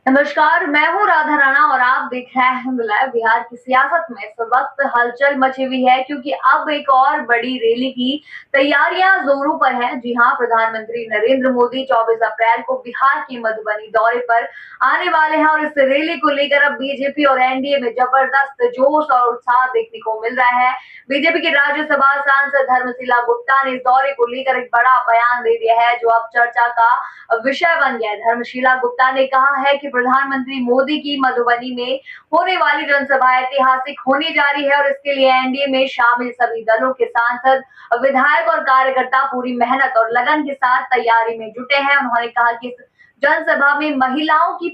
नमस्कार, मैं हूँ राधा राणा और आप देख रहे हैं लाइव। बिहार की सियासत में इस वक्त हलचल मची हुई है क्योंकि अब एक और बड़ी रैली की तैयारियां जोरों पर हैं। जी हां, प्रधानमंत्री नरेंद्र मोदी 24 अप्रैल को बिहार के मधुबनी दौरे पर आने वाले हैं और इस रैली को लेकर अब बीजेपी और एनडीए में जबरदस्त जोश और उत्साह देखने को मिल रहा है। बीजेपी के राज्यसभा सांसद धर्मशिला गुप्ता ने इस दौरे को लेकर एक बड़ा बयान दे दिया है जो अब चर्चा का विषय बन गया है। धर्मशिला गुप्ता ने कहा है कि प्रधानमंत्री मोदी की मधुबनी में होने वाली जनसभा ऐतिहासिक होने जा रही है और इसके लिए एनडीए में शामिल सभी दलों के सांसद, विधायक और कार्यकर्ता पूरी मेहनत और लगन के साथ तैयारी में जुटे हैं। उन्होंने कहा कि इस जनसभा में महिलाओं की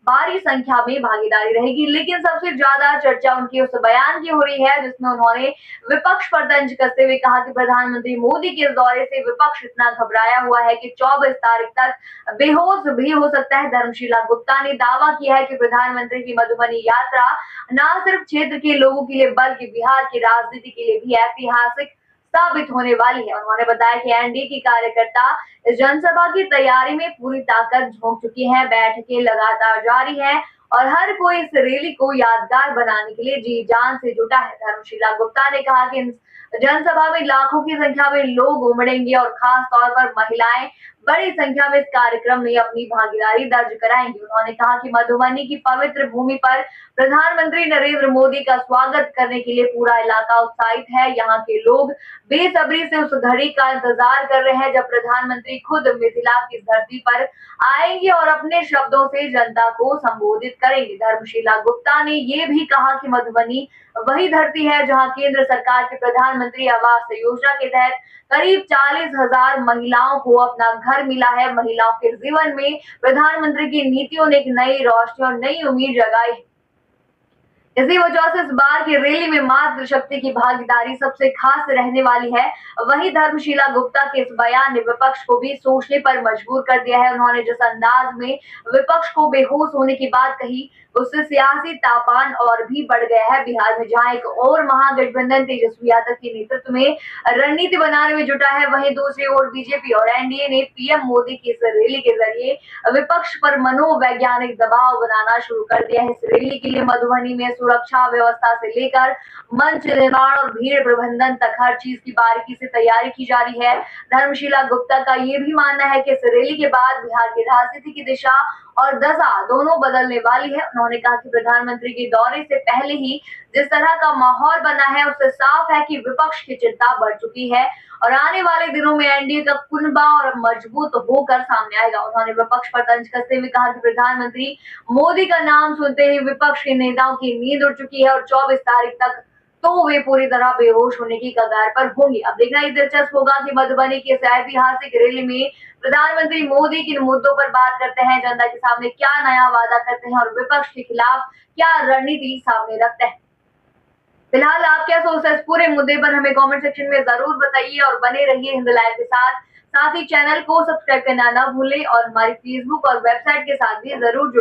भारी संख्या में भागीदारी रहेगी, लेकिन सबसे ज्यादा चर्चा उनके उस बयान की हो रही है जिसमें उन्होंने विपक्ष पर तंज कसते हुए कहा कि प्रधानमंत्री मोदी के इस दौरे से विपक्ष इतना घबराया हुआ है कि 24 तारीख तक बेहोश भी हो सकता है। धर्मशिला गुप्ता ने दावा किया है कि प्रधानमंत्री की मधुबनी यात्रा न सिर्फ क्षेत्र के लोगों के लिए बल्कि बिहार की राजनीति के लिए भी ऐतिहासिक साबित होने वाली है। उन्होंने बताया कि एनडीए की कार्यकर्ता इस जनसभा की तैयारी में पूरी ताकत झोंक चुकी है। बैठकें लगातार जारी है और हर कोई इस रैली को यादगार बनाने के लिए जी जान से जुटा है। धर्मशिला गुप्ता ने कहा कि जनसभा में लाखों की संख्या में लोग उमड़ेंगे और खास तौर पर महिलाएं बड़ी संख्या में इस कार्यक्रम में अपनी भागीदारी दर्ज कराएंगी। उन्होंने कहा कि मधुबनी की पवित्र भूमि पर प्रधानमंत्री नरेंद्र मोदी का स्वागत करने के लिए पूरा इलाका उत्साहित है। यहाँ के लोग बेसब्री से उस घड़ी का इंतजार कर रहे हैं जब प्रधानमंत्री खुद मिथिला की धरती पर आएंगे और अपने शब्दों से जनता को संबोधित करेंगे। धर्मशिला गुप्ता ने ये भी कहा कि मधुबनी वही धरती है जहां केंद्र सरकार के प्रधानमंत्री आवास योजना के तहत करीब 40,000 महिलाओं को अपना घर मिला है। महिलाओं के जीवन में प्रधानमंत्री की नीतियों ने एक नई रोशनी और नई उम्मीद जगाई। इसी वजह से इस बार की रैली में मातृशक्ति की भागीदारी सबसे खास रहने वाली है। वहीं धर्मशिला गुप्ता के इस बयान ने विपक्ष को भी सोचने पर मजबूर कर दिया है। उन्होंने जिस अंदाज में विपक्ष को बेहोश होने की बात कही, उससे सियासी तापमान और भी बढ़ गया है। बिहार में जहां एक और महागठबंधन तेजस्वी यादव के नेतृत्व में रणनीति बनाने में जुटा है, वहीं दूसरी ओर बीजेपी और एनडीए ने पीएम मोदी की इस रैली के जरिए विपक्ष पर मनोवैज्ञानिक दबाव बनाना शुरू कर दिया है। इस रैली के लिए मधुबनी में सुरक्षा व्यवस्था से लेकर मंच निर्माण और भीड़ प्रबंधन तक हर चीज की बारीकी से तैयारी की जा रही है। धर्मशिला गुप्ता का ये भी मानना है कि इस रैली के बाद बिहार की राजनीति की दिशा और दशा दोनों बदलने वाली है। उन्होंने कहा कि प्रधानमंत्री के दौरे से पहले ही जिस तरह का माहौल बना है उससे साफ है कि विपक्ष की चिंता बढ़ चुकी है और आने वाले दिनों में एनडीए का कुनबा और मजबूत होकर सामने आएगा। उन्होंने विपक्ष पर तंज कसते हुए कहा कि प्रधानमंत्री मोदी का नाम सुनते ही विपक्ष के नेताओं की नींद उड़ चुकी है और 24 तारीख तक तो वे पूरी तरह बेहोश होने की कगार पर होंगे। अब देखना ये दिलचस्प होगा कि मधुबनी की इस ऐतिहासिक रैली में प्रधानमंत्री मोदी किन मुद्दों पर बात करते हैं, जनता के सामने क्या नया वादा करते हैं और विपक्ष के खिलाफ क्या रणनीति सामने रखते हैं। फिलहाल आप क्या सोचते हैं इस पूरे मुद्दे पर, हमें कमेंट सेक्शन में जरूर बताइए और बने रहिए हिंद लाइव के साथ। साथ ही चैनल को सब्सक्राइब करना ना भूलें और हमारी फेसबुक और वेबसाइट के साथ भी जरूर जुड़े।